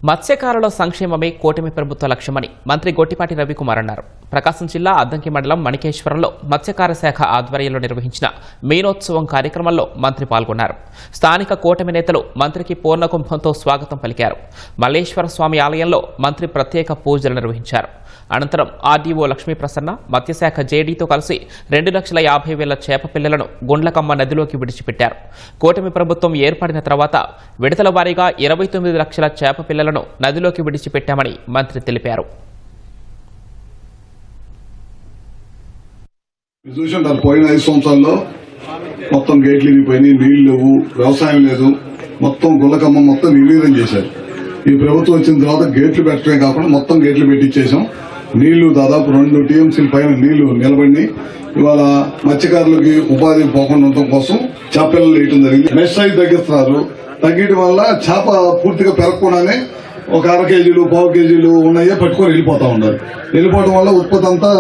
మత్స్యకారుల సంక్షేమమే కూటమి ప్రభుత్వ లక్ష్యమని మంత్రి గొట్టిపాటి రవికుమార్ అన్నారు. ప్రకాశం జిల్లా అద్దంకి మండలం మణికేశ్వరంలో మత్స్యకార శాఖ ఆధ్వర్యంలో నిర్వహించిన మీనోత్సవం కార్యక్రమంలో మంత్రి పాల్గొన్నారు. స్థానిక కూటమి నేతలు మంత్రికి పూర్ణకుంభంతో స్వాగతం పలికారు. మల్లేశ్వర స్వామి ఆలయంలో మంత్రి ప్రత్యేక పూజలు నిర్వహించారు. అనంతరం ఆర్డీఓ లక్ష్మీప్రసన్న మత్స్యశాఖ జేడీతో కలిసి 2,50,000 చేప పిల్లలను గుండ్లకమ్మ నదిలోకి విడిచిపెట్టారు. కూటమి ప్రభుత్వం ఏర్పడిన తర్వాత విడతల వారీగా 29 లక్షల చేప పిల్లలను నదిలోకి విడిచిపెట్టామని మంత్రి తెలిపారు. పోయిన 5 సంవత్సరాల్లో మొత్తం గేట్లు ఇరిగిపోయినాయి, నీళ్లు లేవు, వ్యవసాయం లేదు, మొత్తం గుల్లకమ్మ మొత్తం నిర్వీర్యం చేశారు. ఈ ప్రభుత్వం వచ్చిన తర్వాత గేట్లు పెట్టడమే కాకుండా మొత్తం గేట్లు పెట్టించేసాం. నీళ్లు దాదాపు 2 టీఎంసీల పైన నీళ్లు నిలబడి ఇవాళ మత్స్యకారులకి ఉపాధి పోకుండా ఉండటం కోసం చేపలు వేయటం జరిగింది. మెస్ సైజ్ తగ్గిస్తున్నారు. తగ్గడం వల్ల చేప పూర్తిగా పెరగకుండానే ఒక 1/2 కేజీలు 1/4 కేజీలు ఉన్నాయే పట్టుకొని వెళ్ళిపోతా ఉన్నారు. వెళ్ళిపోవడం వల్ల ఉత్పత్తి అంతా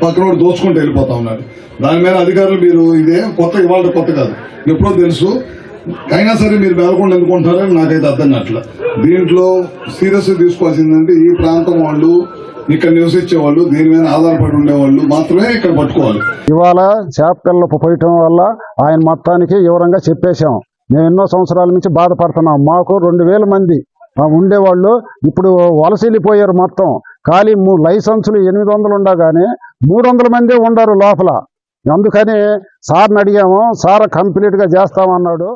పక్కన దోచుకుంటూ వెళ్ళిపోతా ఉన్నారు. దాని మీద అధికారులు మీరు ఇదే కొత్త ఇవాళ కొత్త కాదు, ఎప్పుడో తెలుసు, అయినా సరే మీరు వెళ్ళకుండా ఎందుకుంటారని నాకైతే అర్థం కావట్లా. దీంట్లో సీరియస్ తీసుకోవాల్సిందంటే ఈ ప్రాంతం వాళ్ళు, ఇక్కడ నివసించే వాళ్ళు, దీని మీద ఆధారపడి ఉండేవాళ్ళు మాత్రమే ఇక్కడ పట్టుకోవాలి. ఇవాళ చేప పిల్లలు పోయటం వల్ల ఆయన మొత్తానికి వివరంగా చెప్పేశాం. మేము ఎన్నో సంవత్సరాల నుంచి బాధపడుతున్నాం. మాకు 2,000 మంది ఉండేవాళ్ళు ఇప్పుడు వలస వెళ్ళిపోయారు. మొత్తం ఖాళీ లైసెన్సులు 800 ఉండగానే 300 మందే ఉండరు లోపల. అందుకని సార్ని అడిగాము, సార్ కంప్లీట్ గా చేస్తామన్నాడు.